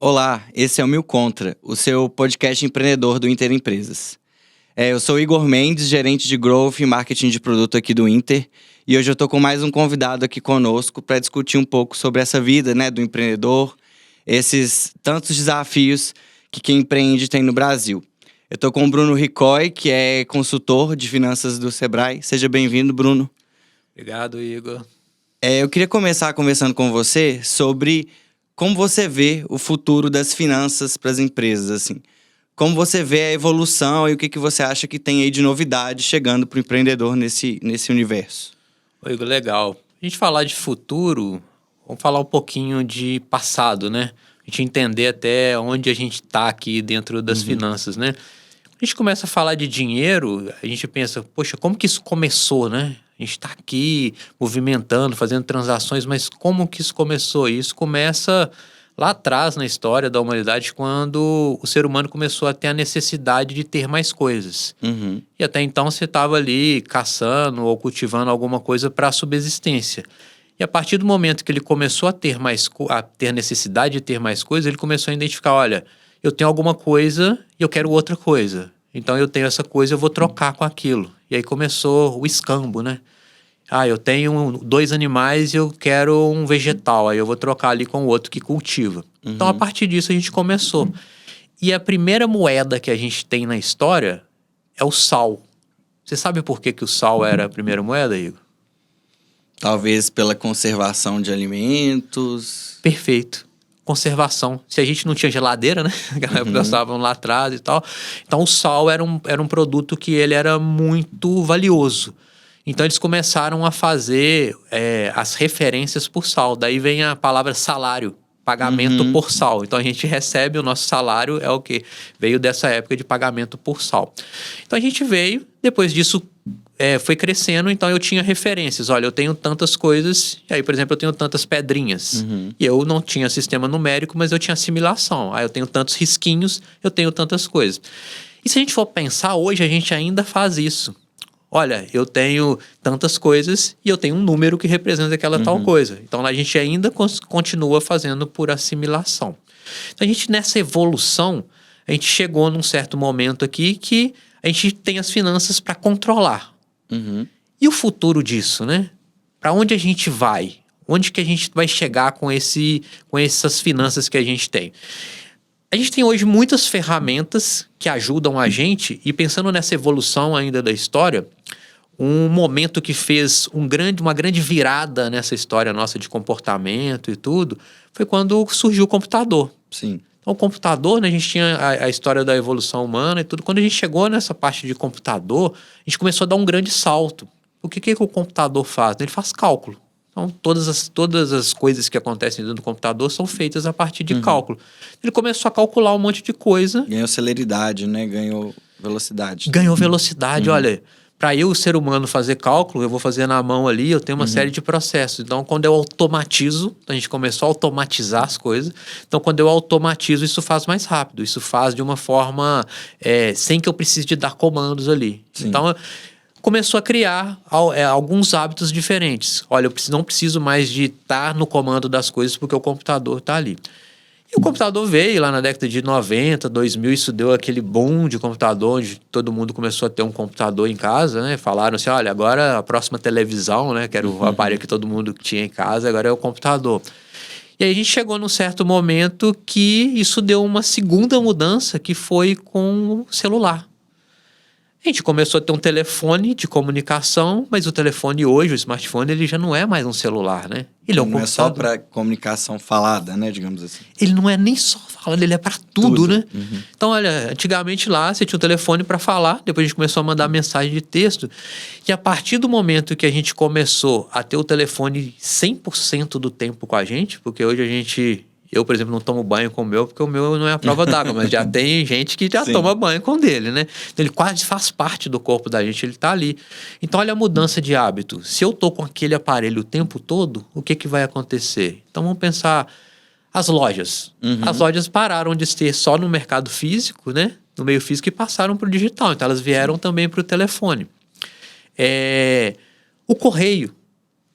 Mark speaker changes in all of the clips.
Speaker 1: Olá, esse é o Mil Contra, o seu podcast empreendedor do Inter Empresas. Eu sou Igor Mendes, gerente de Growth e Marketing de Produto aqui do Inter, e hoje eu estou com mais um convidado aqui conosco para discutir um pouco sobre essa vida, do empreendedor, esses tantos desafios que quem empreende tem no Brasil. Eu estou com o Bruno Ricoy, que é consultor de finanças do Sebrae. Seja bem-vindo, Bruno.
Speaker 2: Obrigado, Igor.
Speaker 1: Eu queria começar conversando com você sobre como você vê o futuro das finanças para as empresas, assim. Como você vê a evolução e o que você acha que tem aí de novidade chegando para o empreendedor nesse universo?
Speaker 2: Oi, Igor, legal. A gente falar de futuro, vamos falar um pouquinho de passado, né? A gente entender até onde a gente está aqui dentro das finanças, né? A gente começa a falar de dinheiro, a gente pensa, poxa, como que isso começou, né? A gente está aqui movimentando, fazendo transações, mas como que isso começou? Isso começa lá atrás na história da humanidade, quando o ser humano começou a ter a necessidade de ter mais coisas. E até então você estava ali caçando ou cultivando alguma coisa para a subsistência. E a partir do momento que ele começou a ter necessidade de ter mais coisas, ele começou a identificar, olha, eu tenho alguma coisa e eu quero outra coisa. Então eu tenho essa coisa, eu vou trocar com aquilo. E aí começou o escambo, né? Eu tenho 2 animais e eu quero um vegetal. Aí eu vou trocar ali com o outro que cultiva. Então a partir disso a gente começou. E a primeira moeda que a gente tem na história é o sal. Você sabe por que o sal era a primeira moeda, Igor?
Speaker 1: Talvez pela conservação de alimentos.
Speaker 2: Perfeito. Conservação. Se a gente não tinha geladeira, né? Naquela época estavam lá atrás e tal. Então o sal era um produto que ele era muito valioso. Então eles começaram a fazer as referências por sal. Daí vem a palavra salário, pagamento por sal. Então a gente recebe o nosso salário, é o que veio dessa época de pagamento por sal. Então a gente veio, depois disso foi crescendo, então eu tinha referências. Olha, eu tenho tantas coisas, e aí, por exemplo, eu tenho tantas pedrinhas. E eu não tinha sistema numérico, mas eu tinha assimilação. Aí eu tenho tantos risquinhos, eu tenho tantas coisas. E se a gente for pensar, hoje a gente ainda faz isso. Olha, eu tenho tantas coisas e eu tenho um número que representa aquela tal coisa. Então, a gente ainda continua fazendo por assimilação. Então, a gente, nessa evolução, a gente chegou num certo momento aqui que a gente tem as finanças para controlar. E o futuro disso, né? Para onde a gente vai? Onde que a gente vai chegar com essas finanças que a gente tem? A gente tem hoje muitas ferramentas que ajudam a gente, e pensando nessa evolução ainda da história, um momento que fez uma grande virada nessa história nossa de comportamento e tudo, foi quando surgiu o computador.
Speaker 1: Sim.
Speaker 2: Então, o computador, né, a gente tinha a história da evolução humana e tudo. Quando a gente chegou nessa parte de computador, a gente começou a dar um grande salto. O que o computador faz? Ele faz cálculo. Então, todas as coisas que acontecem dentro do computador são feitas a partir de cálculo. Ele começou a calcular um monte de coisa.
Speaker 1: Ganhou celeridade, né? Ganhou velocidade.
Speaker 2: Ganhou velocidade. Olha, para eu, ser humano, fazer cálculo, eu vou fazer na mão ali, eu tenho uma série de processos. Então, quando eu automatizo, a gente começou a automatizar as coisas. Então, quando eu automatizo, isso faz mais rápido. Isso faz de uma forma sem que eu precise de dar comandos ali.
Speaker 1: Sim.
Speaker 2: Então, começou a criar alguns hábitos diferentes. Olha, eu não preciso mais de estar no comando das coisas porque o computador está ali. E o computador veio lá na década de 90, 2000, isso deu aquele boom de computador, onde todo mundo começou a ter um computador em casa, né? Falaram assim, olha, agora a próxima televisão, né? Que era o aparelho que todo mundo tinha em casa, agora é o computador. E aí a gente chegou num certo momento que isso deu uma segunda mudança, que foi com o celular. A gente começou a ter um telefone de comunicação, mas o telefone hoje, o smartphone, ele já não é mais um celular, né? Ele é um
Speaker 1: Não
Speaker 2: computador.
Speaker 1: é só para comunicação falada, né? Digamos assim.
Speaker 2: Ele não é nem só falando, ele é para tudo, né? Então, olha, antigamente lá você tinha o telefone para falar, depois a gente começou a mandar mensagem de texto. E a partir do momento que a gente começou a ter o telefone 100% do tempo com a gente, porque hoje eu, por exemplo, não tomo banho com o meu, porque o meu não é a prova d'água, mas já tem gente que já toma banho com o dele, né? Então, ele quase faz parte do corpo da gente, ele tá ali. Então, olha a mudança de hábito. Se eu tô com aquele aparelho o tempo todo, o que vai acontecer? Então, vamos pensar as lojas. As lojas pararam de ser só no mercado físico, né? No meio físico, e passaram para o digital. Então, elas vieram também para o telefone. O correio.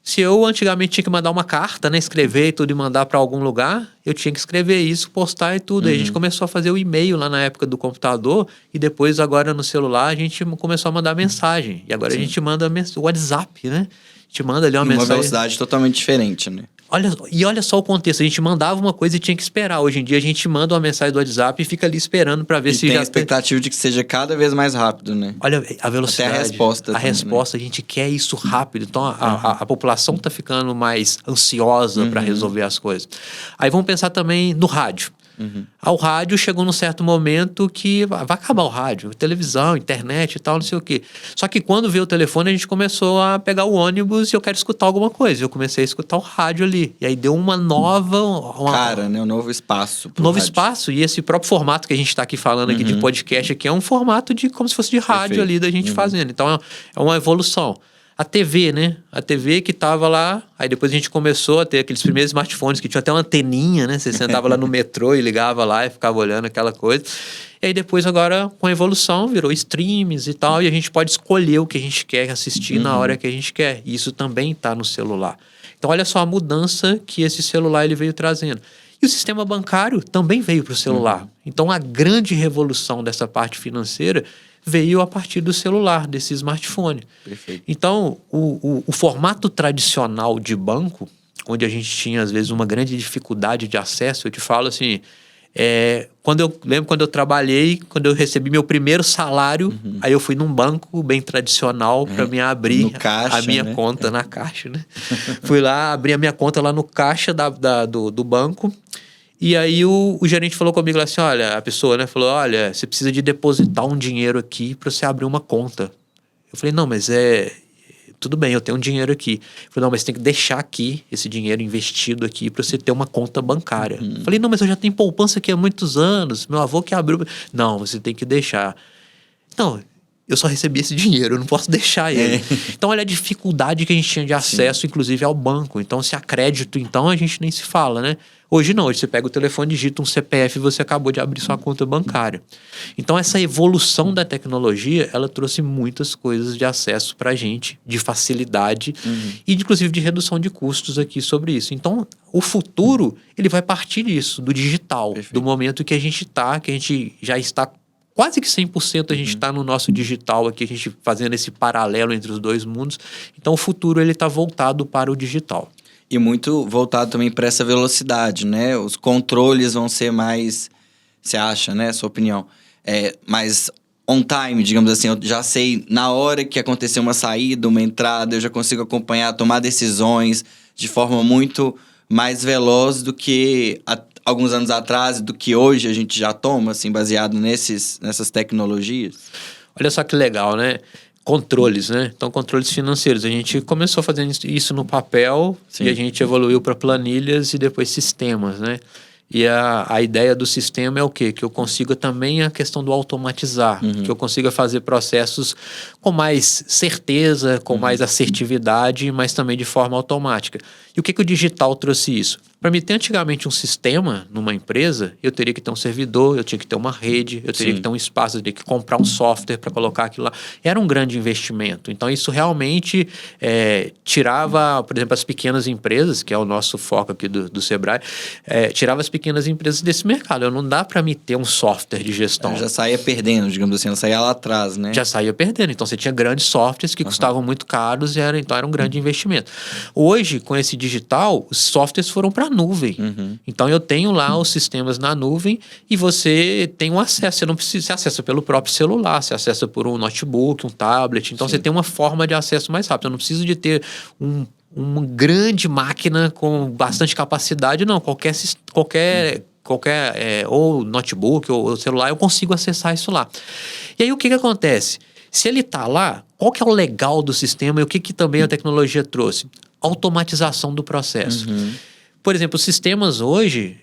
Speaker 2: Se eu antigamente tinha que mandar uma carta, né? Escrever e tudo e mandar para algum lugar, eu tinha que escrever isso, postar e tudo. Aí a gente começou a fazer o e-mail lá na época do computador e depois agora no celular a gente começou a mandar mensagem. E agora a gente manda o WhatsApp, né? A gente manda ali uma
Speaker 1: Uma
Speaker 2: mensagem.
Speaker 1: velocidade totalmente diferente, né?
Speaker 2: Olha só o contexto, a gente mandava uma coisa e tinha que esperar. Hoje em dia a gente manda uma mensagem do WhatsApp e fica ali esperando para ver
Speaker 1: E
Speaker 2: se
Speaker 1: tem
Speaker 2: já
Speaker 1: a expectativa de que seja cada vez mais rápido, né?
Speaker 2: Olha a velocidade.
Speaker 1: Até a resposta
Speaker 2: A
Speaker 1: também,
Speaker 2: resposta, a gente quer isso rápido. Então a população está ficando mais ansiosa para resolver as coisas. Aí vamos pensar também no rádio. O rádio chegou num certo momento que vai acabar o rádio, televisão, internet e tal, não sei o quê. Só que quando veio o telefone, a gente começou a pegar o ônibus e eu quero escutar alguma coisa. Eu comecei a escutar o rádio ali. E aí deu uma nova...
Speaker 1: Cara, né? Um novo espaço.
Speaker 2: Novo
Speaker 1: rádio.
Speaker 2: espaço. E esse próprio formato que a gente está aqui falando aqui de podcast aqui é um formato de como se fosse de rádio ali da gente fazendo. Então é uma evolução. A TV, né? A TV que tava lá, aí depois a gente começou a ter aqueles primeiros smartphones que tinha até uma anteninha, né? Você sentava lá no metrô e ligava lá e ficava olhando aquela coisa. E aí depois agora, com a evolução, virou streams e tal, e a gente pode escolher o que a gente quer assistir na hora que a gente quer. E isso também está no celular. Então olha só a mudança que esse celular ele veio trazendo. E o sistema bancário também veio para o celular. Então a grande revolução dessa parte financeira veio a partir do celular, desse smartphone.
Speaker 1: Perfeito.
Speaker 2: Então, o formato tradicional de banco, onde a gente tinha, às vezes, uma grande dificuldade de acesso, eu te falo assim, lembro quando eu trabalhei, quando eu recebi meu primeiro salário, aí eu fui num banco bem tradicional para me abrir
Speaker 1: caixa,
Speaker 2: a minha
Speaker 1: né?
Speaker 2: conta na caixa, né? Fui lá, abri a minha conta lá no caixa do banco. E aí o gerente falou comigo lá assim, olha, a pessoa, né, falou, olha, você precisa de depositar um dinheiro aqui para você abrir uma conta. Eu falei, não, mas tudo bem, eu tenho um dinheiro aqui. Ele falou, não, mas você tem que deixar aqui esse dinheiro investido aqui para você ter uma conta bancária. Eu falei, não, mas eu já tenho poupança aqui há muitos anos, meu avô que abriu... Não, você tem que deixar. Não, eu só recebi esse dinheiro, eu não posso deixar ele. Então, olha a dificuldade que a gente tinha de acesso, inclusive, ao banco. Então, se há crédito, então, a gente nem se fala, né? Hoje não, hoje você pega o telefone, digita um CPF e você acabou de abrir sua conta bancária. Então, essa evolução da tecnologia, ela trouxe muitas coisas de acesso pra gente, de facilidade e, inclusive, de redução de custos aqui sobre isso. Então, o futuro, ele vai partir disso, do digital, do momento que a gente já está quase que 100% a gente está no nosso digital aqui, a gente fazendo esse paralelo entre os dois mundos. Então, o futuro ele está voltado para o digital.
Speaker 1: E muito voltado também para essa velocidade, né? Os controles vão ser mais, você acha, né? Sua opinião. Mais on time, digamos assim. Eu já sei na hora que aconteceu uma saída, uma entrada, eu já consigo acompanhar, tomar decisões de forma muito mais veloz do que alguns anos atrás, do que hoje a gente já toma, assim, baseado nessas tecnologias.
Speaker 2: Olha só que legal, né? Controles, né? Então, controles financeiros. A gente começou fazendo isso no papel e a gente evoluiu para planilhas e depois sistemas, né? E a ideia do sistema é o quê? Que eu consiga também a questão do automatizar, que eu consiga fazer processos com mais certeza, com mais assertividade, mas também de forma automática. E o que o digital trouxe isso? Para mim ter antigamente um sistema numa empresa, eu teria que ter um servidor, eu tinha que ter uma rede, eu teria que ter um espaço, eu teria que comprar um software para colocar aquilo lá. Era um grande investimento. Então isso realmente tirava, por exemplo, as pequenas empresas, que é o nosso foco aqui do Sebrae, tirava as pequenas empresas desse mercado. Não dá para me ter um software de gestão.
Speaker 1: Já saía perdendo, digamos assim, ela saía lá atrás, né?
Speaker 2: Já saía perdendo. Então você tinha grandes softwares que custavam muito caros então era um grande investimento. Hoje, com esse digital, os softwares foram para nuvem. Então eu tenho lá os sistemas na nuvem e você tem um acesso. Você não precisa, você acessa pelo próprio celular, você acessa por um notebook, um tablet. Então você tem uma forma de acesso mais rápido. Eu não preciso de ter uma grande máquina com bastante capacidade, não. Qualquer ou notebook ou celular, eu consigo acessar isso lá. E aí o que acontece? Se ele está lá, qual que é o legal do sistema e o que também a tecnologia trouxe? Automatização do processo. Por exemplo, os sistemas hoje,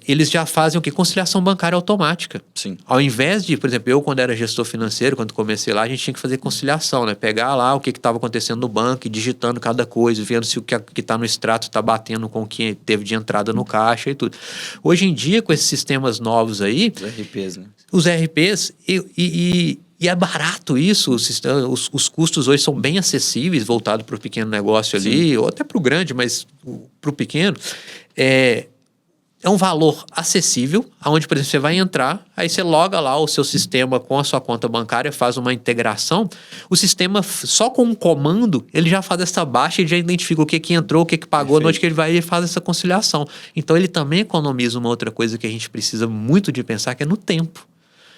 Speaker 2: eles já fazem o quê? Conciliação bancária automática.
Speaker 1: Sim.
Speaker 2: Ao invés de, por exemplo, eu quando era gestor financeiro, quando comecei lá, a gente tinha que fazer conciliação, né? Pegar lá o que estava acontecendo no banco e digitando cada coisa, vendo se o que está no extrato está batendo com o que teve de entrada no caixa e tudo. Hoje em dia, com esses sistemas novos aí...
Speaker 1: Os RPs, né?
Speaker 2: Os RPs, e E é barato isso, os custos hoje são bem acessíveis, voltado para o pequeno negócio ali, Sim. ou até para o grande, mas para o pequeno. É um valor acessível, onde, por exemplo, você vai entrar, aí você loga lá o seu sistema com a sua conta bancária, faz uma integração. O sistema, só com um comando, ele já faz essa baixa, ele já identifica o que entrou, o que pagou, onde que ele vai e faz essa conciliação. Então, ele também economiza uma outra coisa que a gente precisa muito de pensar, que é no tempo.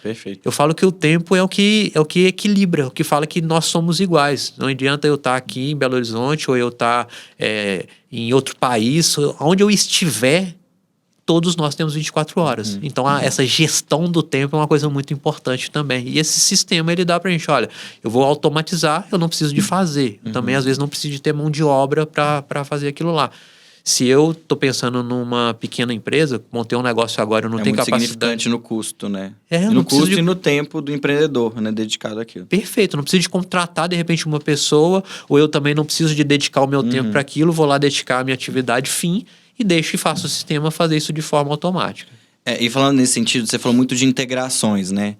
Speaker 1: Perfeito.
Speaker 2: Eu falo que o tempo é o que equilibra, o que fala que nós somos iguais. Não adianta eu estar aqui em Belo Horizonte ou eu estar em outro país, onde eu estiver, todos nós temos 24 horas. Então, essa gestão do tempo é uma coisa muito importante também. E esse sistema, ele dá pra gente, olha, eu vou automatizar, eu não preciso de fazer. Também, às vezes, não preciso de ter mão de obra para fazer aquilo lá. Se eu tô pensando numa pequena empresa, montei um negócio agora, eu não tenho capacidade... É muito significante
Speaker 1: no custo, né?
Speaker 2: No
Speaker 1: custo e no tempo do empreendedor, né? Dedicado àquilo.
Speaker 2: Perfeito. Não preciso de contratar, de repente, uma pessoa, ou eu também não preciso de dedicar o meu tempo para aquilo, vou lá dedicar a minha atividade fim e deixo e faço o sistema fazer isso de forma automática.
Speaker 1: E falando nesse sentido, você falou muito de integrações, né?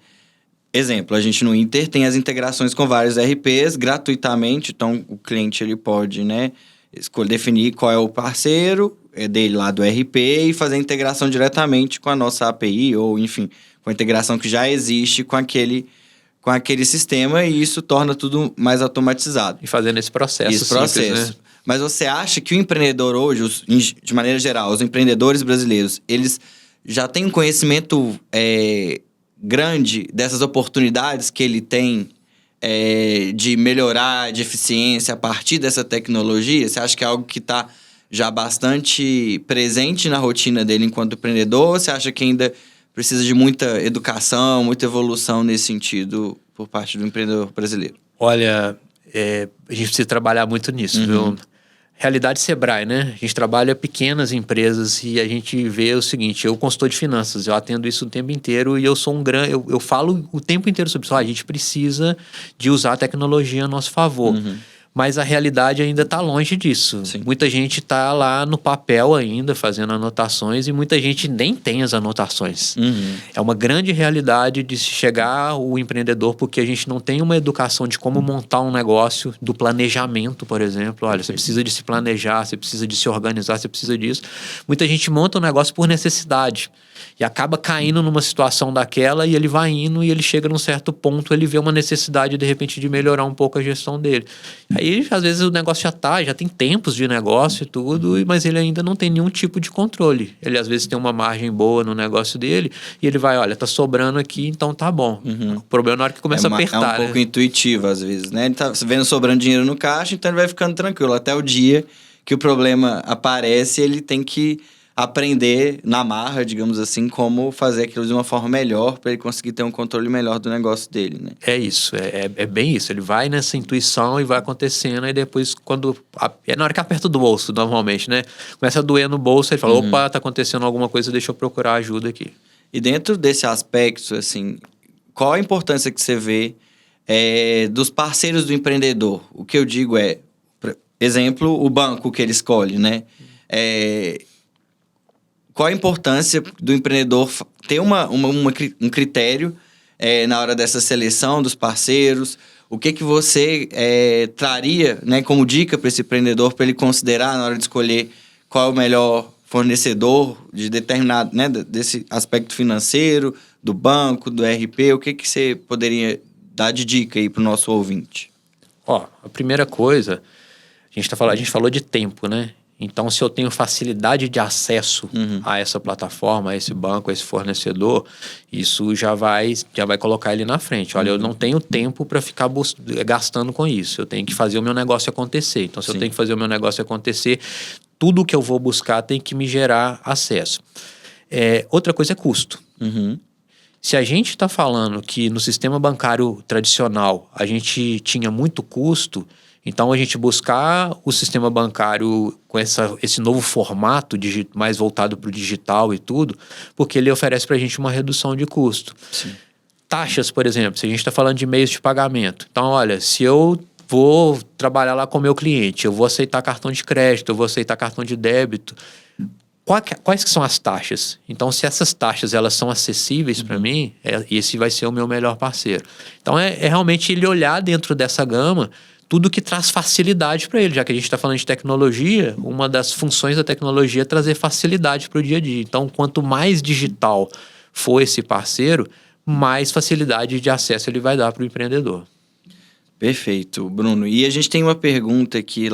Speaker 1: Exemplo, a gente no Inter tem as integrações com vários RPs gratuitamente, então o cliente ele pode, né, definir qual é o parceiro dele lá do RP e fazer a integração diretamente com a nossa API ou, enfim, com a integração que já existe com aquele sistema e isso torna tudo mais automatizado.
Speaker 2: E fazendo esse processo simples, né?
Speaker 1: Mas você acha que o empreendedor hoje, de maneira geral, os empreendedores brasileiros, eles já têm um conhecimento grande dessas oportunidades que ele tem de melhorar de eficiência a partir dessa tecnologia? Você acha que é algo que está já bastante presente na rotina dele enquanto empreendedor? Ou você acha que ainda precisa de muita educação, muita evolução nesse sentido por parte do empreendedor brasileiro?
Speaker 2: Olha, a gente precisa trabalhar muito nisso, viu? Realidade Sebrae, né? A gente trabalha pequenas empresas e a gente vê o seguinte, eu consultor de finanças, eu atendo isso o tempo inteiro e eu sou eu falo o tempo inteiro sobre isso. A gente precisa de usar a tecnologia a nosso favor. Mas a realidade ainda está longe disso.
Speaker 1: Sim.
Speaker 2: Muita gente está lá no papel ainda, fazendo anotações, e muita gente nem tem as anotações. É uma grande realidade de se chegar o empreendedor, porque a gente não tem uma educação de como montar um negócio, do planejamento, por exemplo. Olha, você precisa de se planejar, você precisa de se organizar, você precisa disso. Muita gente monta um negócio por necessidade. E acaba caindo numa situação daquela e ele vai indo e ele chega num certo ponto, ele vê uma necessidade, de repente, de melhorar um pouco a gestão dele. Aí, às vezes, o negócio já tem tempos de negócio e tudo, mas ele ainda não tem nenhum tipo de controle. Ele, às vezes, tem uma margem boa no negócio dele e ele vai, olha, tá sobrando aqui, então tá bom. O problema é na hora que começa a apertar.
Speaker 1: É um pouco intuitivo, às vezes, né? Ele tá vendo sobrando dinheiro no caixa, então ele vai ficando tranquilo. Até o dia que o problema aparece, ele tem que aprender na marra, digamos assim, como fazer aquilo de uma forma melhor para ele conseguir ter um controle melhor do negócio dele, né?
Speaker 2: É isso, é bem isso. Ele vai nessa intuição e vai acontecendo, e depois é na hora que aperta do bolso, normalmente, né? Começa a doer no bolso, ele fala, opa, tá acontecendo alguma coisa, deixa eu procurar ajuda aqui.
Speaker 1: E dentro desse aspecto, assim, qual a importância que você vê dos parceiros do empreendedor? O que eu digo exemplo, o banco que ele escolhe, né? Qual a importância do empreendedor ter um critério na hora dessa seleção dos parceiros? O que você traria, né, como dica para esse empreendedor para ele considerar na hora de escolher qual é o melhor fornecedor de determinado, né, desse aspecto financeiro, do banco, do RP? O que você poderia dar de dica aí para o nosso ouvinte?
Speaker 2: A primeira coisa, a gente falou de tempo, né? Então, se eu tenho facilidade de acesso a essa plataforma, a esse banco, a esse fornecedor, isso já vai colocar ele na frente. Olha, eu não tenho tempo para ficar gastando com isso. Eu tenho que fazer o meu negócio acontecer. Então, se eu tenho que fazer o meu negócio acontecer, tudo que eu vou buscar tem que me gerar acesso. Outra coisa é custo. Se a gente está falando que no sistema bancário tradicional a gente tinha muito custo, então a gente buscar o sistema bancário com esse novo formato mais voltado para o digital e tudo, porque ele oferece para a gente uma redução de custo.
Speaker 1: Sim.
Speaker 2: Taxas, por exemplo, se a gente está falando de meios de pagamento. Então, olha, se eu vou trabalhar lá com o meu cliente, eu vou aceitar cartão de crédito, eu vou aceitar cartão de débito. Quais que são as taxas? Então, se essas taxas elas são acessíveis para mim, esse vai ser o meu melhor parceiro. Então, é realmente ele olhar dentro dessa gama tudo que traz facilidade para ele. Já que a gente está falando de tecnologia, uma das funções da tecnologia é trazer facilidade para o dia a dia. Então, quanto mais digital for esse parceiro, mais facilidade de acesso ele vai dar para o empreendedor.
Speaker 1: Perfeito, Bruno. E a gente tem uma pergunta aqui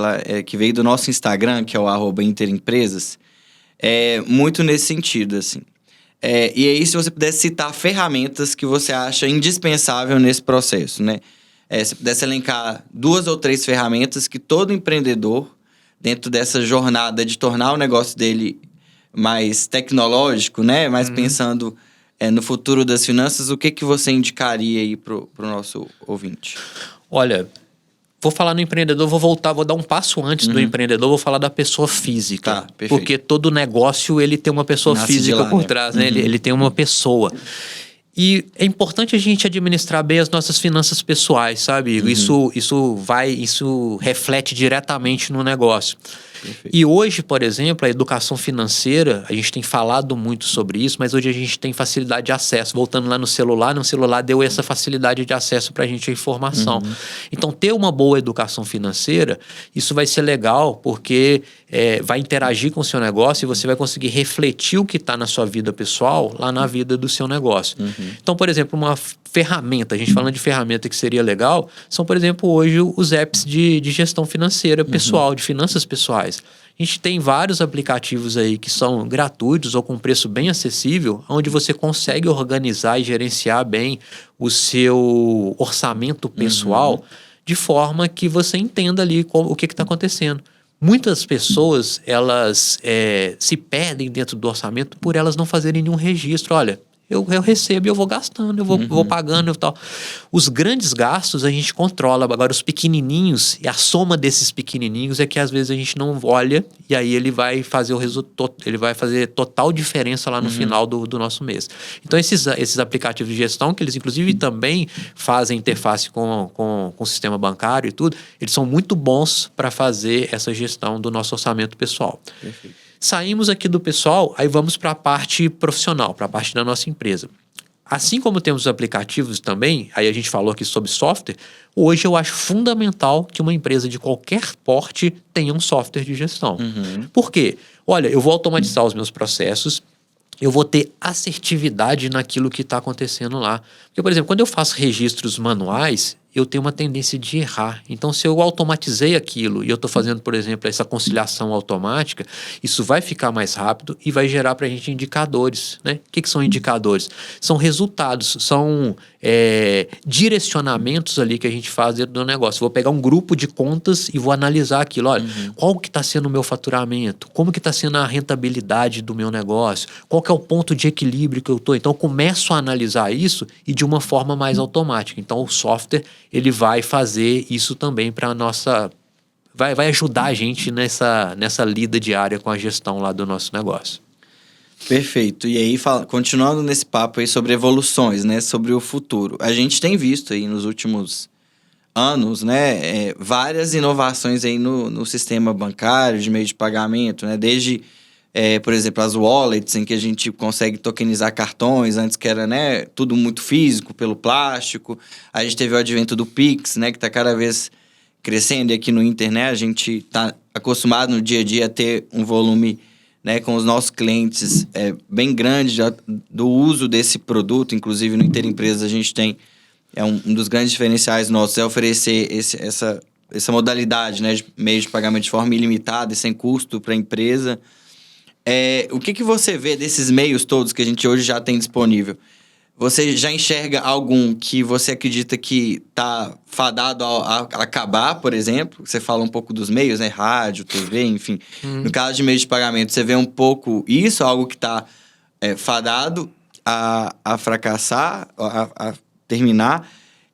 Speaker 1: que veio do nosso Instagram, que é o @interempresas, muito nesse sentido, assim. E aí, se você pudesse citar ferramentas que você acha indispensável nesse processo, né? Se pudesse elencar 2 ou 3 ferramentas que todo empreendedor, dentro dessa jornada de tornar o negócio dele mais tecnológico, né? Mais pensando no futuro das finanças, o que você indicaria aí pro nosso ouvinte?
Speaker 2: Olha, vou falar no empreendedor, vou dar um passo antes do empreendedor, vou falar da pessoa física.
Speaker 1: Tá, perfeito.
Speaker 2: Porque todo negócio, ele tem uma pessoa física por trás, né? Ele tem uma pessoa. E é importante a gente administrar bem as nossas finanças pessoais, sabe, Igor? Isso reflete diretamente no negócio.
Speaker 1: Perfeito.
Speaker 2: E hoje, por exemplo, a educação financeira, a gente tem falado muito sobre isso, mas hoje a gente tem facilidade de acesso. Voltando lá no celular deu essa facilidade de acesso para a gente à informação. Então, ter uma boa educação financeira, isso vai ser legal, porque vai interagir com o seu negócio e você vai conseguir refletir o que está na sua vida pessoal lá na vida do seu negócio. Então, por exemplo, uma ferramenta, a gente falando de ferramenta que seria legal, são, por exemplo, hoje os apps de gestão financeira pessoal, de finanças pessoais. A gente tem vários aplicativos aí que são gratuitos ou com preço bem acessível, onde você consegue organizar e gerenciar bem o seu orçamento pessoal de forma que você entenda ali o que está acontecendo. Muitas pessoas, elas se perdem dentro do orçamento por elas não fazerem nenhum registro. Olha, eu recebo e eu vou gastando, eu vou pagando e tal. Os grandes gastos a gente controla. Agora, os pequenininhos, e a soma desses pequenininhos é que às vezes a gente não olha e aí ele vai fazer ele vai fazer total diferença lá no final do nosso mês. Então, esses aplicativos de gestão, que eles inclusive também fazem interface com o sistema bancário e tudo, eles são muito bons para fazer essa gestão do nosso orçamento pessoal.
Speaker 1: Perfeito.
Speaker 2: Saímos aqui do pessoal, aí vamos para a parte profissional, para a parte da nossa empresa. Assim como temos os aplicativos também, aí a gente falou aqui sobre software, hoje eu acho fundamental que uma empresa de qualquer porte tenha um software de gestão. Por quê? Olha, eu vou automatizar os meus processos, eu vou ter assertividade naquilo que está acontecendo lá. Porque, por exemplo, quando eu faço registros manuais, eu tenho uma tendência de errar. Então, se eu automatizei aquilo e eu estou fazendo, por exemplo, essa conciliação automática, isso vai ficar mais rápido e vai gerar para a gente indicadores, né? O que são indicadores? São resultados, são direcionamentos ali que a gente faz dentro do negócio. Vou pegar um grupo de contas e vou analisar aquilo. Olha, qual que está sendo o meu faturamento? Como que está sendo a rentabilidade do meu negócio? Qual que é o ponto de equilíbrio que eu estou? Então, eu começo a analisar isso e de uma forma mais automática. Então, o software ele vai fazer isso também para a nossa... Vai ajudar a gente nessa lida diária com a gestão lá do nosso negócio.
Speaker 1: Perfeito. E aí, continuando nesse papo aí sobre evoluções, né? Sobre o futuro. A gente tem visto aí nos últimos anos, né? Várias inovações aí no sistema bancário, de meio de pagamento, né? Desde, por exemplo, as wallets, em que a gente consegue tokenizar cartões, antes que era, né, tudo muito físico, pelo plástico. A gente teve o advento do Pix, né? Que está cada vez crescendo. E aqui no Inter, né? A gente está acostumado no dia a dia a ter um volume, né, com os nossos clientes bem grande do uso desse produto. Inclusive, no Inter Empresas, a gente tem... um dos grandes diferenciais nossos é oferecer essa modalidade, né, de meio de pagamento de forma ilimitada e sem custo para a empresa. O que você vê desses meios todos que a gente hoje já tem disponível? Você já enxerga algum que você acredita que está fadado a acabar, por exemplo? Você fala um pouco dos meios, né? Rádio, TV, enfim. No caso de meio de pagamento, você vê um pouco isso, algo que está fadado a fracassar, a terminar.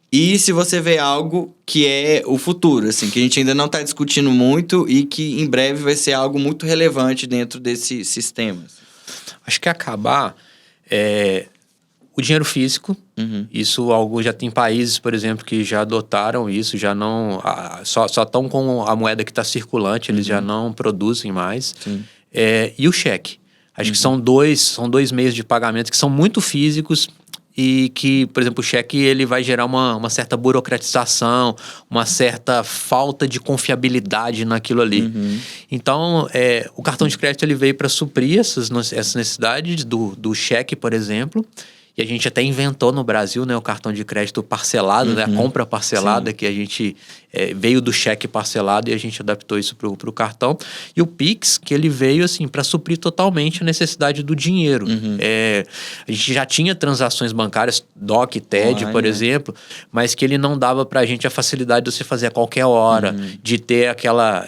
Speaker 1: E se você vê algo que é o futuro, assim, que a gente ainda não está discutindo muito e que em breve vai ser algo muito relevante dentro desse sistema.
Speaker 2: Acho que acabar o dinheiro físico. Isso já tem países, por exemplo, que já adotaram isso, já não... Só estão com a moeda que está circulante, eles já não produzem mais. E o cheque. Acho que são dois meios de pagamento que são muito físicos e que, por exemplo, o cheque ele vai gerar uma certa burocratização, uma certa falta de confiabilidade naquilo ali. Então, o cartão de crédito ele veio para suprir essas necessidades do cheque, por exemplo. E a gente até inventou no Brasil, né, o cartão de crédito parcelado, né, a compra parcelada, que a gente veio do cheque parcelado e a gente adaptou isso para o cartão. E o Pix, que ele veio assim para suprir totalmente a necessidade do dinheiro. A gente já tinha transações bancárias, DOC, TED, por exemplo, mas que ele não dava para a gente a facilidade de você fazer a qualquer hora, de ter aquela...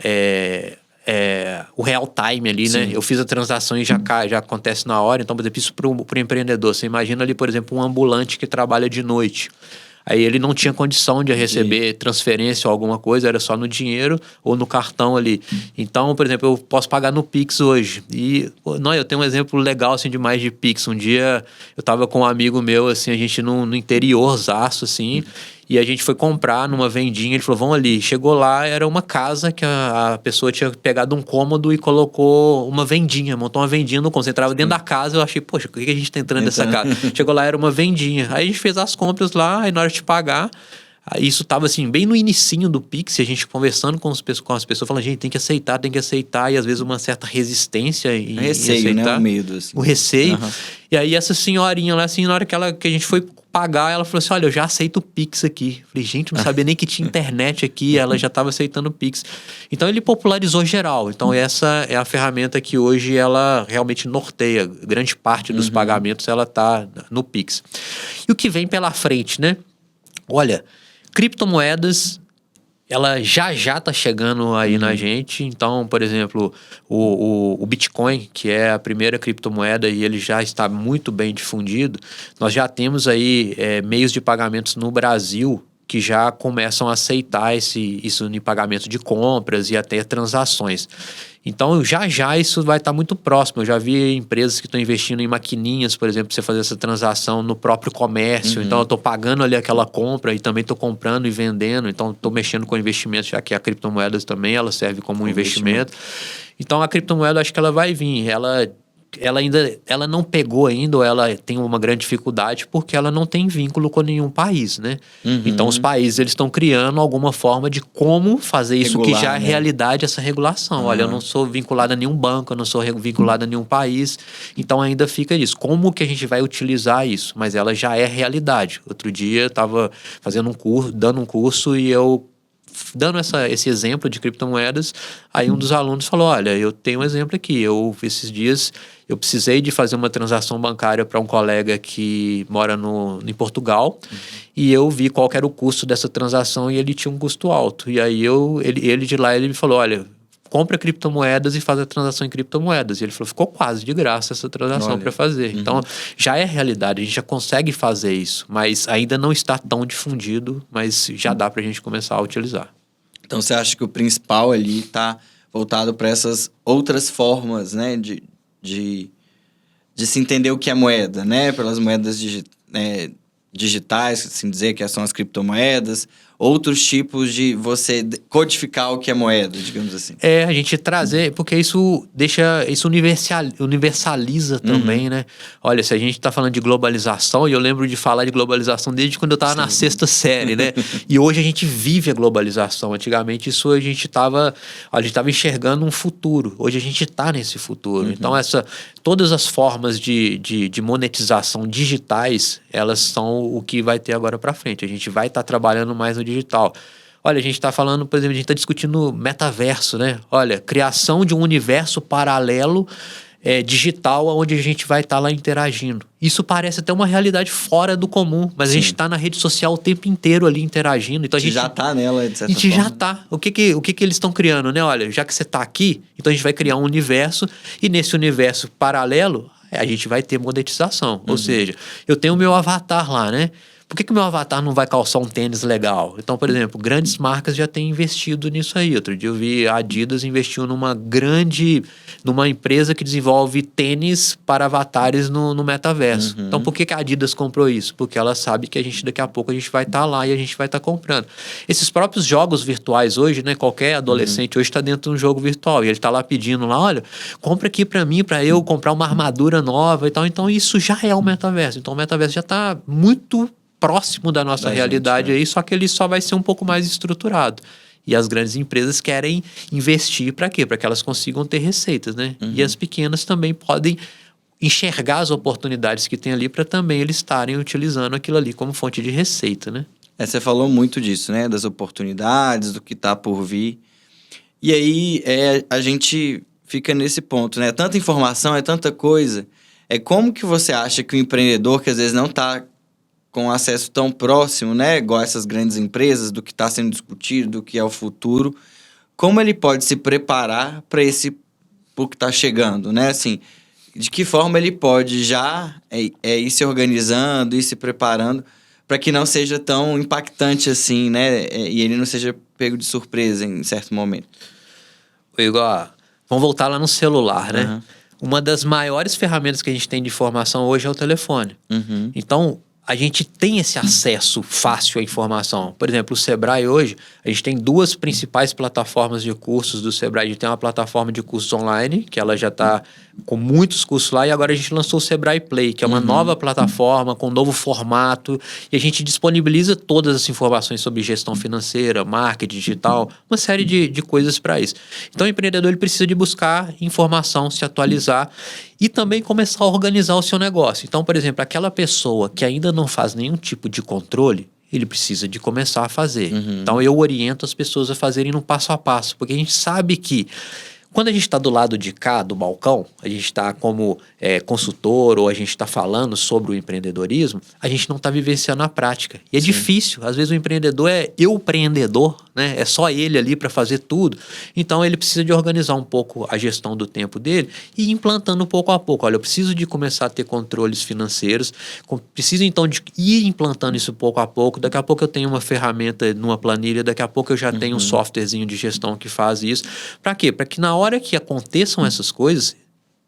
Speaker 2: o real time ali, né? Eu fiz a transação e já acontece na hora. Então, por exemplo, isso para o empreendedor. Você imagina ali, por exemplo, um ambulante que trabalha de noite. Aí ele não tinha condição de receber transferência ou alguma coisa, era só no dinheiro ou no cartão ali. Então, por exemplo, eu posso pagar no Pix hoje. E, eu tenho um exemplo legal, assim, demais de Pix. Um dia eu tava com um amigo meu, assim, a gente no interiorzaço, assim, e a gente foi comprar numa vendinha, ele falou, vamos ali. Chegou lá, era uma casa que a pessoa tinha pegado um cômodo e colocou uma vendinha, montou uma vendinha no cômodo. Você entrava dentro da casa, eu achei, poxa, por que a gente tá entrando nessa casa? Chegou lá, era uma vendinha. Aí a gente fez as compras lá, aí na hora de pagar, isso tava assim, bem no inicinho do Pix, a gente conversando com as pessoas, falando, gente, tem que aceitar, e às vezes uma certa resistência em
Speaker 1: receio,
Speaker 2: aceitar.
Speaker 1: né? O medo, assim.
Speaker 2: O receio. E aí essa senhorinha lá, assim, na hora que a gente foi pagar, ela falou assim, olha, eu já aceito o Pix aqui. Falei, gente, não sabia nem que tinha internet aqui, ela já estava aceitando o Pix. Então ele popularizou geral. Então essa é a ferramenta que hoje ela realmente norteia. Grande parte dos pagamentos ela tá no Pix. E o que vem pela frente, né? Olha, criptomoedas, ela já tá chegando aí na gente. Então, por exemplo, o Bitcoin, que é a primeira criptomoeda e ele já está muito bem difundido, nós já temos aí meios de pagamentos no Brasil que já começam a aceitar isso em pagamento de compras e até transações. Então, já isso vai estar muito próximo. Eu já vi empresas que estão investindo em maquininhas, por exemplo, para você fazer essa transação no próprio comércio. Então, eu estou pagando ali aquela compra e também estou comprando e vendendo. Então, estou mexendo com investimentos, já que a criptomoeda também ela serve como um investimento. Então, a criptomoeda, acho que ela vai vir. Ela não pegou ainda, ou ela tem uma grande dificuldade porque ela não tem vínculo com nenhum país, né? Então os países eles estão criando alguma forma de como fazer isso que já é realidade, essa regulação. Olha, eu não sou vinculado a nenhum banco, eu não sou vinculado a nenhum país, então ainda fica isso. Como que a gente vai utilizar isso? Mas ela já é realidade. Outro dia eu estava fazendo dando um curso e eu dando esse exemplo de criptomoedas, aí um dos alunos falou, olha, eu tenho um exemplo aqui, esses dias eu precisei de fazer uma transação bancária para um colega que mora em Portugal, e eu vi qual que era o custo dessa transação e ele tinha um custo alto, e aí ele de lá, ele me falou, olha, compra criptomoedas e faz a transação em criptomoedas. E ele falou, ficou quase de graça essa transação para fazer. Então, já é realidade, a gente já consegue fazer isso, mas ainda não está tão difundido, mas já dá para a gente começar a utilizar.
Speaker 1: Então, você acha que o principal ali está voltado para essas outras formas, né, de se entender o que é moeda, né, pelas moedas digitais, assim dizer, que são as criptomoedas, outros tipos de você codificar o que é moeda, digamos assim.
Speaker 2: A gente trazer, porque isso universaliza também, né? Olha, se a gente tá falando de globalização, e eu lembro de falar de globalização desde quando eu tava na 6ª série, né? E hoje a gente vive a globalização. Antigamente isso a gente tava enxergando um futuro. Hoje a gente tá nesse futuro. Então todas as formas de monetização digitais, elas são o que vai ter agora para frente. A gente vai estar trabalhando mais no digital. Olha, a gente está falando, por exemplo, a gente está discutindo metaverso, né? Olha, criação de um universo paralelo digital onde a gente vai estar lá interagindo. Isso parece até uma realidade fora do comum, mas a gente está na rede social o tempo inteiro ali interagindo. Então a gente
Speaker 1: já está nela, de certa forma.
Speaker 2: A gente já está. O que eles estão criando, né? Olha, já que você está aqui, então a gente vai criar um universo e nesse universo paralelo a gente vai ter monetização. Ou seja, eu tenho o meu avatar lá, né? por que o meu avatar não vai calçar um tênis legal? Então, por exemplo, grandes marcas já têm investido nisso aí. Outro dia eu vi a Adidas investiu numa empresa que desenvolve tênis para avatares no metaverso. Então, por que a Adidas comprou isso? Porque ela sabe que daqui a pouco a gente vai estar lá e a gente vai estar comprando. Esses próprios jogos virtuais hoje, né? Qualquer adolescente hoje está dentro de um jogo virtual e ele está lá pedindo lá, olha, compra aqui para mim, para eu comprar uma armadura nova e tal. Então, isso já é o metaverso. Então, o metaverso já está muito próximo da nossa realidade aí, só que ele só vai ser um pouco mais estruturado. E as grandes empresas querem investir para quê? Para que elas consigam ter receitas, né? E as pequenas também podem enxergar as oportunidades que tem ali para também eles estarem utilizando aquilo ali como fonte de receita, né?
Speaker 1: Você falou muito disso, né? Das oportunidades, do que tá por vir. E aí, a gente fica nesse ponto, né? Tanta informação, é tanta coisa. Como que você acha que o empreendedor, que às vezes não tá com acesso tão próximo, né? Igual essas grandes empresas, do que está sendo discutido, do que é o futuro, como ele pode se preparar para o que está chegando, né? Assim, de que forma ele pode já ir se organizando, ir se preparando para que não seja tão impactante assim, né? E ele não seja pego de surpresa em certo momento.
Speaker 2: Igor, vamos voltar lá no celular, né? Uma das maiores ferramentas que a gente tem de informação hoje é o telefone. Então, a gente tem esse acesso fácil à informação. Por exemplo, o Sebrae hoje, a gente tem duas principais plataformas de cursos do Sebrae. A gente tem uma plataforma de cursos online, que ela já está com muitos cursos lá, e agora a gente lançou o Sebrae Play, que é uma nova plataforma com um novo formato, e a gente disponibiliza todas as informações sobre gestão financeira, marketing digital, uma série de coisas para isso. Então, o empreendedor ele precisa de buscar informação, se atualizar e também começar a organizar o seu negócio. Então, por exemplo, aquela pessoa que ainda não faz nenhum tipo de controle, ele precisa de começar a fazer. Então, eu oriento as pessoas a fazerem no passo a passo, porque a gente sabe que quando a gente está do lado de cá, do balcão, a gente está como consultor ou a gente está falando sobre o empreendedorismo, a gente não está vivenciando a prática. E é difícil. Às vezes o empreendedor é eu-preendedor, né? É só ele ali para fazer tudo. Então ele precisa de organizar um pouco a gestão do tempo dele e ir implantando pouco a pouco. Olha, eu preciso de começar a ter controles financeiros, preciso então de ir implantando isso pouco a pouco. Daqui a pouco eu tenho uma ferramenta numa planilha, daqui a pouco eu já tenho um softwarezinho de gestão que faz isso. Para quê? Para que na hora que aconteçam essas coisas,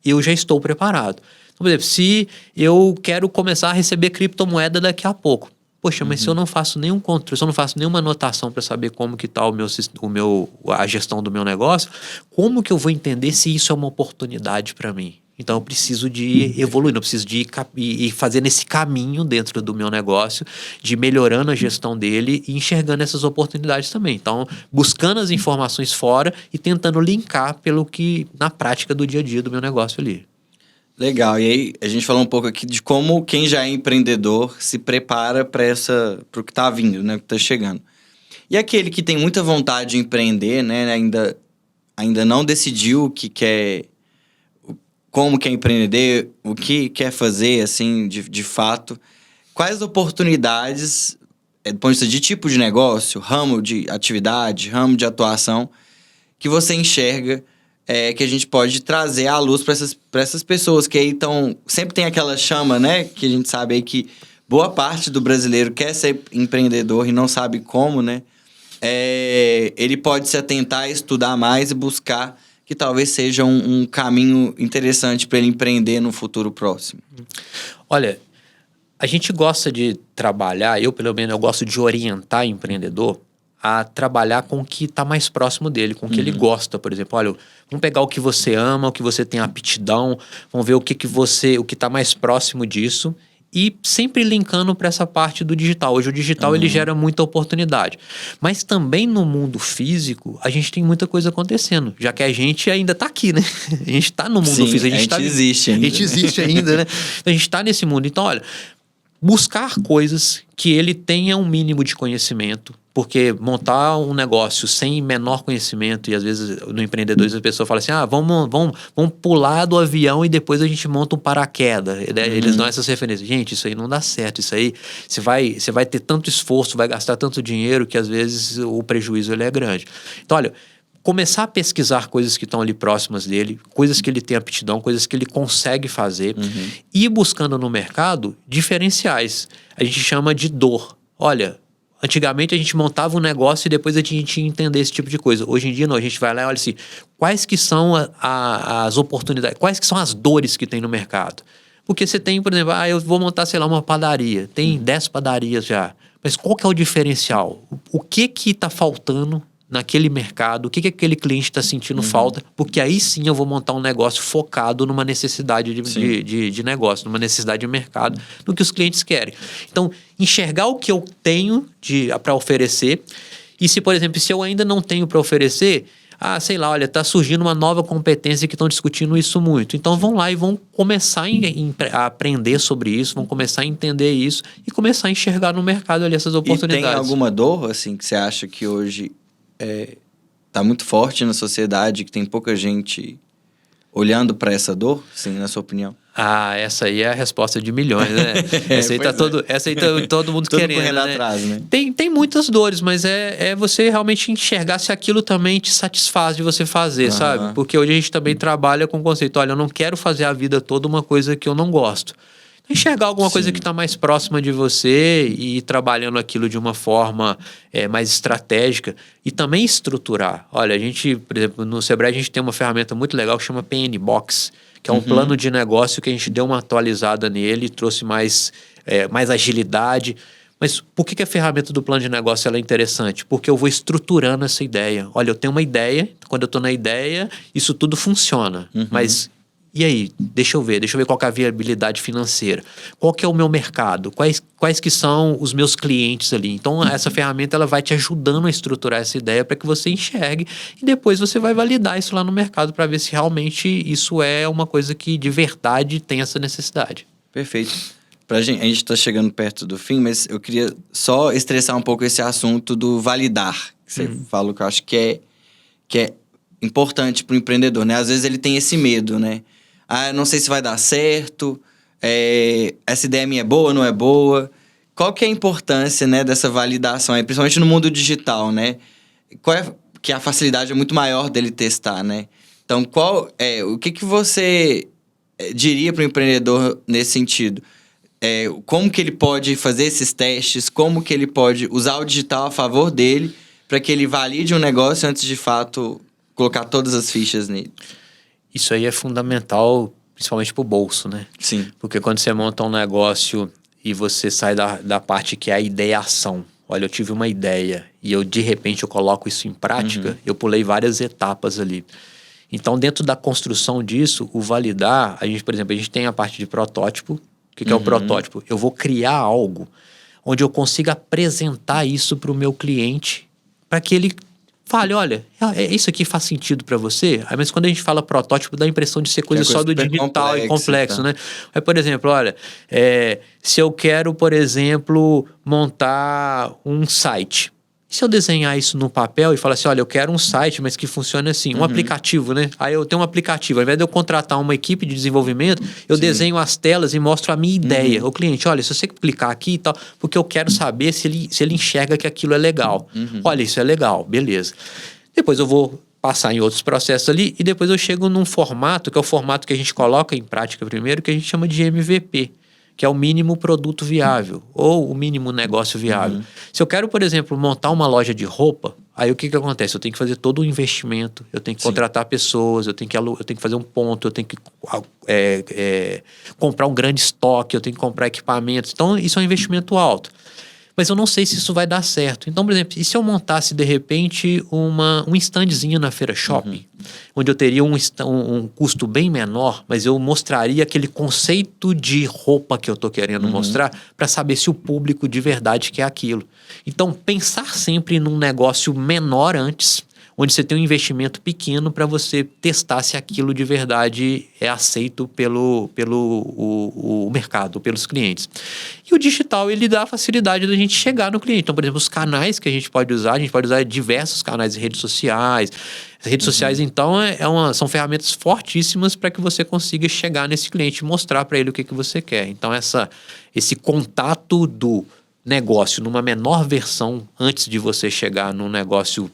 Speaker 2: eu já estou preparado. Então, por exemplo, se eu quero começar a receber criptomoeda daqui a pouco, poxa, mas se eu não faço nenhum controle, se eu não faço nenhuma anotação para saber como que está a gestão do meu negócio, como que eu vou entender se isso é uma oportunidade para mim? Então eu preciso de ir evoluindo, eu preciso de ir fazendo esse caminho dentro do meu negócio, de ir melhorando a gestão dele e enxergando essas oportunidades também. Então, buscando as informações fora e tentando linkar pelo que na prática do dia a dia do meu negócio ali.
Speaker 1: Legal. E aí, a gente falou um pouco aqui de como quem já é empreendedor se prepara para o que está vindo, né? O que está chegando. E aquele que tem muita vontade de empreender, né? Ainda não decidiu o que quer, como quer empreender, o que quer fazer, assim, de fato. Quais oportunidades, do ponto de vista de tipo de negócio, ramo de atividade, ramo de atuação, que você enxerga que a gente pode trazer à luz para essas pessoas que aí sempre tem aquela chama, né? Que a gente sabe aí que boa parte do brasileiro quer ser empreendedor e não sabe como, né? Ele pode se atentar, estudar mais e buscar que talvez seja um caminho interessante para ele empreender no futuro próximo.
Speaker 2: Olha, a gente gosta de trabalhar, eu pelo menos eu gosto de orientar empreendedor a trabalhar com o que está mais próximo dele, com o que ele gosta, por exemplo. Olha, vamos pegar o que você ama, o que você tem aptidão, vamos ver o que está mais próximo disso e sempre linkando para essa parte do digital. Hoje o digital ele gera muita oportunidade, mas também no mundo físico a gente tem muita coisa acontecendo, já que a gente ainda está aqui, né? A gente está no mundo físico,
Speaker 1: a gente existe ainda.
Speaker 2: A gente existe ainda, né? A gente está nesse mundo. Então, olha, buscar coisas que ele tenha um mínimo de conhecimento, porque montar um negócio sem menor conhecimento, e às vezes no empreendedorismo a pessoa fala assim, vamos pular do avião e depois a gente monta um paraquedas. Eles dão essas referências. Gente, isso aí não dá certo, isso aí você vai ter tanto esforço, vai gastar tanto dinheiro que às vezes o prejuízo ele é grande. Então, olha, começar a pesquisar coisas que estão ali próximas dele, coisas que ele tem aptidão, coisas que ele consegue fazer, e ir buscando no mercado diferenciais. A gente chama de dor. Olha, antigamente a gente montava um negócio e depois a gente ia entender esse tipo de coisa. Hoje em dia não, a gente vai lá e olha assim, quais que são as oportunidades, quais que são as dores que tem no mercado. Porque você tem, por exemplo, eu vou montar, sei lá, uma padaria, tem 10 padarias já, mas qual que é o diferencial? O que está faltando naquele mercado, o que aquele cliente está sentindo falta, porque aí sim eu vou montar um negócio focado numa necessidade de negócio, numa necessidade de mercado, no que os clientes querem. Então, enxergar o que eu tenho para oferecer, e se, por exemplo, se eu ainda não tenho para oferecer, sei lá, olha, está surgindo uma nova competência que estão discutindo isso muito. Então vão lá e vão começar a aprender sobre isso, vão começar a entender isso e começar a enxergar no mercado ali essas oportunidades.
Speaker 1: E tem alguma dor, assim, que você acha que hoje tá muito forte na sociedade, que tem pouca gente olhando para essa dor, sim, na sua opinião?
Speaker 2: Essa aí é a resposta de milhões, né? Essa aí tá todo mundo querendo,
Speaker 1: correndo
Speaker 2: né?
Speaker 1: atrás, né?
Speaker 2: Tem muitas dores, mas é você realmente enxergar se aquilo também te satisfaz de você fazer, sabe? Porque hoje a gente também trabalha com o conceito, olha, eu não quero fazer a vida toda uma coisa que eu não gosto. Enxergar alguma coisa que está mais próxima de você e ir trabalhando aquilo de uma forma mais estratégica e também estruturar. Olha, a gente, por exemplo, no Sebrae a gente tem uma ferramenta muito legal que chama PN Box, que é um plano de negócio que a gente deu uma atualizada nele, trouxe mais agilidade. Mas por que a ferramenta do plano de negócio ela é interessante? Porque eu vou estruturando essa ideia. Olha, eu tenho uma ideia, quando eu estou na ideia, isso tudo funciona, mas... E aí, deixa eu ver qual que é a viabilidade financeira. Qual que é o meu mercado? Quais que são os meus clientes ali? Então, essa ferramenta ela vai te ajudando a estruturar essa ideia para que você enxergue e depois você vai validar isso lá no mercado para ver se realmente isso é uma coisa que de verdade tem essa necessidade.
Speaker 1: Perfeito. A gente está chegando perto do fim, mas eu queria só estressar um pouco esse assunto do validar. Que você falou que eu acho que é importante para o empreendedor, né? Às vezes ele tem esse medo, né? Não sei se vai dar certo, essa ideia minha é boa, não é boa. Qual que é a importância, né, dessa validação, principalmente no mundo digital, né? Que a facilidade é muito maior dele testar, né? Então, o que você diria para o empreendedor nesse sentido? Como que ele pode fazer esses testes? Como que ele pode usar o digital a favor dele para que ele valide um negócio antes de fato colocar todas as fichas nele?
Speaker 2: Isso aí é fundamental, principalmente para o bolso, né?
Speaker 1: Sim.
Speaker 2: Porque quando você monta um negócio e você sai da parte que é a ideação. Olha, eu tive uma ideia e de repente eu coloco isso em prática, eu pulei várias etapas ali. Então, dentro da construção disso, o validar, por exemplo, a gente tem a parte de protótipo. O que é o protótipo? Eu vou criar algo onde eu consiga apresentar isso para o meu cliente para que ele fale, olha, isso aqui faz sentido para você? Mas quando a gente fala protótipo, dá a impressão de ser coisa só do digital e complexo, né? Aí, por exemplo, olha, se eu quero, por exemplo, montar um site. E se eu desenhar isso no papel e falar assim, olha, eu quero um site, mas que funcione assim, um aplicativo, né? Aí eu tenho um aplicativo, ao invés de eu contratar uma equipe de desenvolvimento, eu desenho as telas e mostro a minha ideia. O cliente, olha, se você clicar aqui e tal, porque eu quero saber se ele enxerga que aquilo é legal. Olha, isso é legal, beleza. Depois eu vou passar em outros processos ali e depois eu chego num formato, que é o formato que a gente coloca em prática primeiro, que a gente chama de MVP. Que é o mínimo produto viável, ou o mínimo negócio viável. Se eu quero, por exemplo, montar uma loja de roupa, aí o que acontece? Eu tenho que fazer todo o investimento, eu tenho que contratar pessoas, eu tenho que fazer um ponto, eu tenho que comprar um grande estoque, eu tenho que comprar equipamentos. Então, isso é um investimento alto. Mas eu não sei se isso vai dar certo. Então, por exemplo, e se eu montasse, de repente, um standzinho na feira shopping, onde eu teria um custo bem menor, mas eu mostraria aquele conceito de roupa que eu estou querendo mostrar para saber se o público de verdade quer aquilo. Então, pensar sempre num negócio menor antes, onde você tem um investimento pequeno para você testar se aquilo de verdade é aceito pelo mercado, pelos clientes. E o digital, ele dá a facilidade da gente chegar no cliente. Então, por exemplo, os canais que a gente pode usar diversos canais de redes sociais. As redes sociais, então, são ferramentas fortíssimas para que você consiga chegar nesse cliente e mostrar para ele o que você quer. Então, esse contato do negócio numa menor versão antes de você chegar num negócio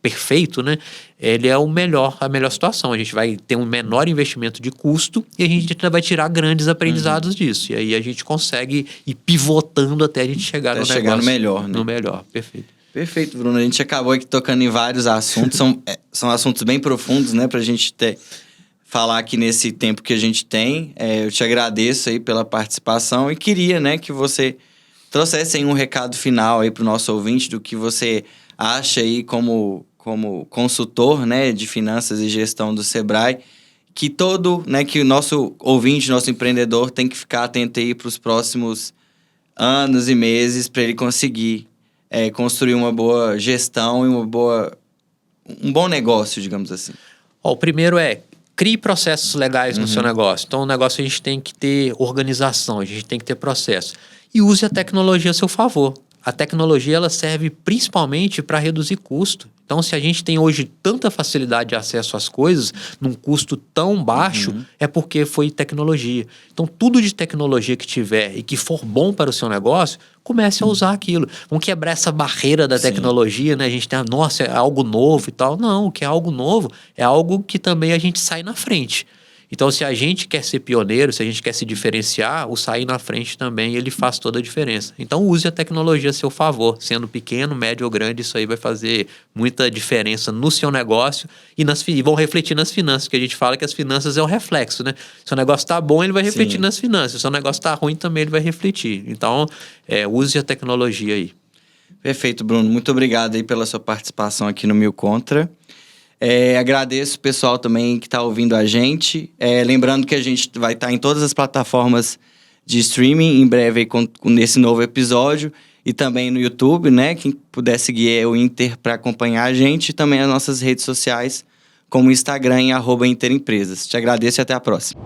Speaker 2: perfeito, né? Ele é a melhor situação. A gente vai ter um menor investimento de custo e a gente vai tirar grandes aprendizados disso. E aí a gente consegue ir pivotando até a gente chegar no
Speaker 1: chegar no melhor, né?
Speaker 2: No melhor, perfeito.
Speaker 1: Perfeito, Bruno. A gente acabou aqui tocando em vários assuntos. São assuntos bem profundos, né? Pra gente falar aqui nesse tempo que a gente tem. Eu te agradeço aí pela participação e queria, né, que você trouxesse aí um recado final aí pro nosso ouvinte do que você acha aí como consultor, né, de finanças e gestão do Sebrae, que que o nosso ouvinte, nosso empreendedor tem que ficar atento aí para os próximos anos e meses para ele conseguir construir uma boa gestão e um bom negócio, digamos assim.
Speaker 2: O primeiro crie processos legais no seu negócio. Então, o negócio a gente tem que ter organização, a gente tem que ter processo. E use a tecnologia a seu favor. A tecnologia ela serve principalmente para reduzir custo. Então, se a gente tem hoje tanta facilidade de acesso às coisas num custo tão baixo, é porque foi tecnologia. Então, tudo de tecnologia que tiver e que for bom para o seu negócio, comece a usar aquilo. Vamos quebrar essa barreira da tecnologia, né? A gente tem, nossa, é algo novo e tal. Não, o que é algo novo é algo que também a gente sai na frente. Então, se a gente quer ser pioneiro, se a gente quer se diferenciar, o sair na frente também, ele faz toda a diferença. Então, use a tecnologia a seu favor. Sendo pequeno, médio ou grande, isso aí vai fazer muita diferença no seu negócio e vão refletir nas finanças, porque a gente fala que as finanças é o reflexo, né? Se o negócio está bom, ele vai refletir nas finanças. Se o negócio está ruim, também ele vai refletir. Então, use a tecnologia aí.
Speaker 1: Perfeito, Bruno. Muito obrigado aí pela sua participação aqui no Mil Contra. Agradeço o pessoal também que está ouvindo a gente. Lembrando que a gente vai estar em todas as plataformas de streaming em breve aí nesse novo episódio e também no YouTube, né? Quem puder seguir o Inter para acompanhar a gente e também as nossas redes sociais, como o Instagram em @interempresas. Te agradeço e até a próxima.